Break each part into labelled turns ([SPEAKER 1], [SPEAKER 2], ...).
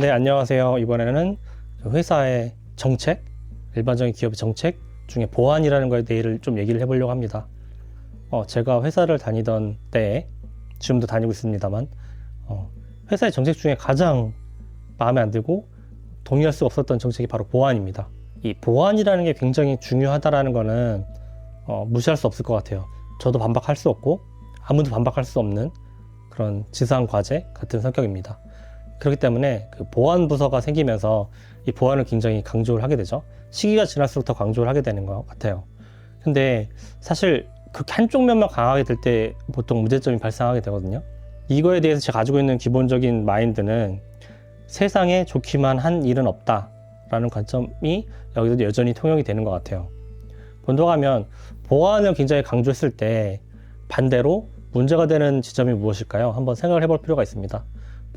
[SPEAKER 1] 네, 안녕하세요. 이번에는 회사의 정책, 일반적인 기업의 정책 중에 보안이라는 거에 대해 좀 얘기를 해보려고 합니다. 제가 회사를 다니던 때에, 지금도 다니고 있습니다만, 회사의 정책 중에 가장 마음에 안 들고 동의할 수 없었던 정책이 바로 보안입니다. 이 보안이라는 게 굉장히 중요하다라는 거는 무시할 수 없을 것 같아요. 저도 반박할 수 없고 아무도 반박할 수 없는 그런 지상 과제 같은 성격입니다. 그렇기 때문에 그 보안 부서가 생기면서 이 보안을 굉장히 강조를 하게 되죠. 시기가 지날수록 더 강조를 하게 되는 것 같아요. 근데 사실 그렇게 한쪽 면만 강하게 될 때 보통 문제점이 발생하게 되거든요. 이거에 대해서 제가 가지고 있는 기본적인 마인드는 세상에 좋기만 한 일은 없다 라는 관점이 여기도 여전히 통용이 되는 것 같아요. 본도가면 보안을 굉장히 강조했을 때 반대로 문제가 되는 지점이 무엇일까요? 한번 생각을 해볼 필요가 있습니다.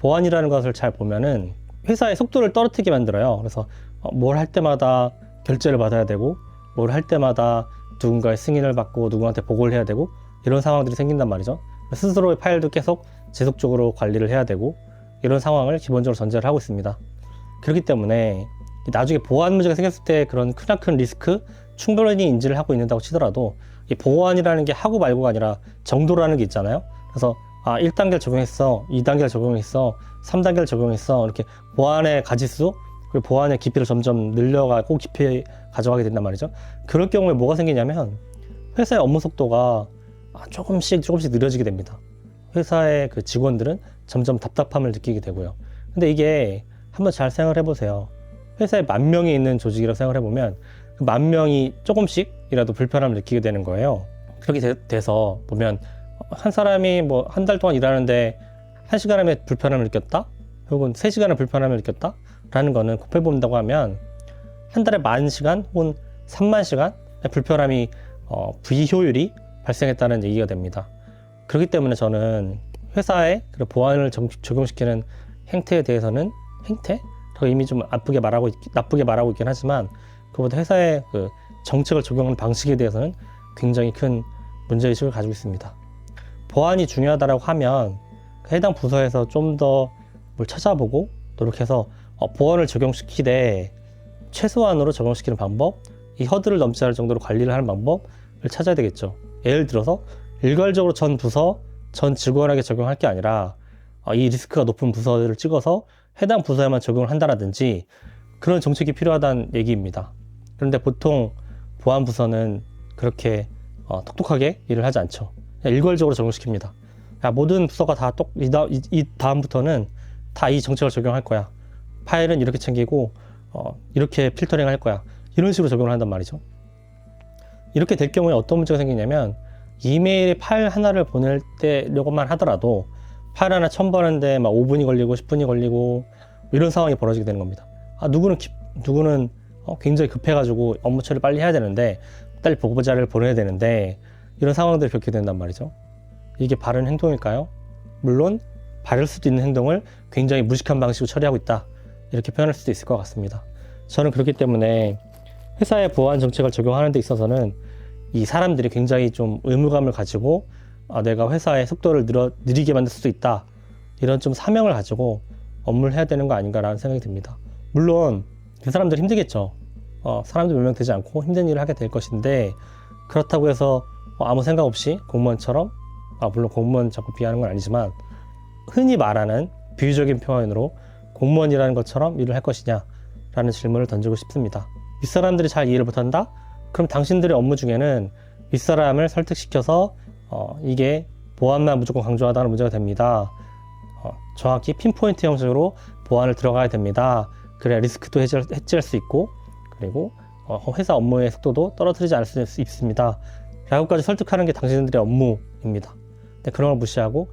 [SPEAKER 1] 보안이라는 것을 잘 보면은 회사의 속도를 떨어뜨리게 만들어요. 그래서 뭘 할 때마다 결제를 받아야 되고, 뭘 할 때마다 누군가의 승인을 받고 누구한테 보고를 해야 되고, 이런 상황들이 생긴단 말이죠. 스스로의 파일도 계속 지속적으로 관리를 해야 되고, 이런 상황을 기본적으로 전제를 하고 있습니다. 그렇기 때문에 나중에 보안 문제가 생겼을 때 그런 크나큰 리스크 충분히 인지를 하고 있는다고 치더라도, 이 보안이라는 게 하고 말고가 아니라 정도라는 게 있잖아요. 그래서 1단계를 적용했어, 2단계를 적용했어, 3단계를 적용했어, 이렇게 보안의 가지수 그리고 보안의 깊이를 점점 늘려가고 깊이 가져가게 된단 말이죠. 그럴 경우에 뭐가 생기냐면 회사의 업무 속도가 조금씩 느려지게 됩니다. 회사의 그 직원들은 점점 답답함을 느끼게 되고요. 근데 이게 한번 잘 생각을 해보세요. 회사에 10,000명이 있는 조직이라고 생각을 해보면 그 10,000명이 조금씩이라도 불편함을 느끼게 되는 거예요. 그렇게 돼서 보면 한 사람이 뭐 한 달 동안 일하는데 1시간에 불편함을 느꼈다? 혹은 3시간에 불편함을 느꼈다? 라는 거는 곱해 본다고 하면 한 달에 10,000시간 혹은 30,000시간 불편함이 비효율이 발생했다는 얘기가 됩니다. 그렇기 때문에 저는 회사에 보안을 적용시키는 행태에 대해서는 이미 좀 나쁘게 말하고 있긴 하지만 그보다 회사의 그 정책을 적용하는 방식에 대해서는 굉장히 큰 문제의식을 가지고 있습니다. 보안이 중요하다고 하면 해당 부서에서 좀 더 뭘 찾아보고 노력해서 보안을 적용시키되 최소한으로 적용시키는 방법, 이 허들을 넘지 않을 정도로 관리를 하는 방법을 찾아야 되겠죠. 예를 들어서 일괄적으로 전 부서, 전 직원에게 적용할 게 아니라 이 리스크가 높은 부서를 찍어서 해당 부서에만 적용을 한다라든지 그런 정책이 필요하다는 얘기입니다. 그런데 보통 보안 부서는 그렇게 똑똑하게 일을 하지 않죠. 일괄적으로 적용시킵니다. 모든 부서가 다 이 다음부터는 다 이 정책을 적용할 거야. 파일은 이렇게 챙기고 이렇게 필터링 할 거야. 이런 식으로 적용을 한단 말이죠. 이렇게 될 경우에 어떤 문제가 생기냐면 이메일에 파일 하나를 보낼 때려고만 하더라도 파일 하나 첨부하는데 막 5분이 걸리고 10분이 걸리고 이런 상황이 벌어지게 되는 겁니다. 누구는 굉장히 급해가지고 업무 처리를 빨리 해야 되는데 빨리 보고자를 보내야 되는데 이런 상황들이 겪게 된단 말이죠. 이게 바른 행동일까요? 물론 바를 수도 있는 행동을 굉장히 무식한 방식으로 처리하고 있다, 이렇게 표현할 수도 있을 것 같습니다. 저는 그렇기 때문에 회사의 보안 정책을 적용하는 데 있어서는 이 사람들이 굉장히 좀 의무감을 가지고 내가 회사의 속도를 느리게 만들 수도 있다, 이런 좀 사명을 가지고 업무를 해야 되는 거 아닌가라는 생각이 듭니다. 물론 그 사람들 힘들겠죠. 사람들 몇 명 되지 않고 힘든 일을 하게 될 것인데, 그렇다고 해서 아무 생각 없이 공무원처럼, 물론 공무원 자꾸 비하하는 건 아니지만 흔히 말하는 비유적인 표현으로 공무원이라는 것처럼 일을 할 것이냐 라는 질문을 던지고 싶습니다. 윗사람들이 잘 이해를 못한다? 그럼 당신들의 업무 중에는 윗사람을 설득시켜서 이게 보안만 무조건 강조하다는 문제가 됩니다. 정확히 핀포인트 형식으로 보안을 들어가야 됩니다. 그래야 리스크도 해지할 수 있고, 그리고 회사 업무의 속도도 떨어뜨리지 않을 수 있습니다. 라고까지 설득하는 게 당신들의 업무입니다. 근데 그런 걸 무시하고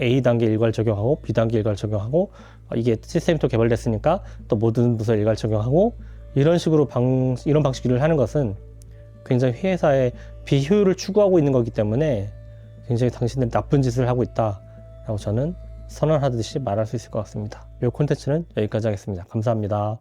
[SPEAKER 1] A단계 일괄 적용하고 B단계 일괄 적용하고 이게 시스템이 또 개발됐으니까 또 모든 부서에 일괄 적용하고 이런 식으로 이런 방식 일을 하는 것은 굉장히 회사의 비효율을 추구하고 있는 거기 때문에 굉장히 당신들이 나쁜 짓을 하고 있다라고 저는 선언하듯이 말할 수 있을 것 같습니다. 이 콘텐츠는 여기까지 하겠습니다. 감사합니다.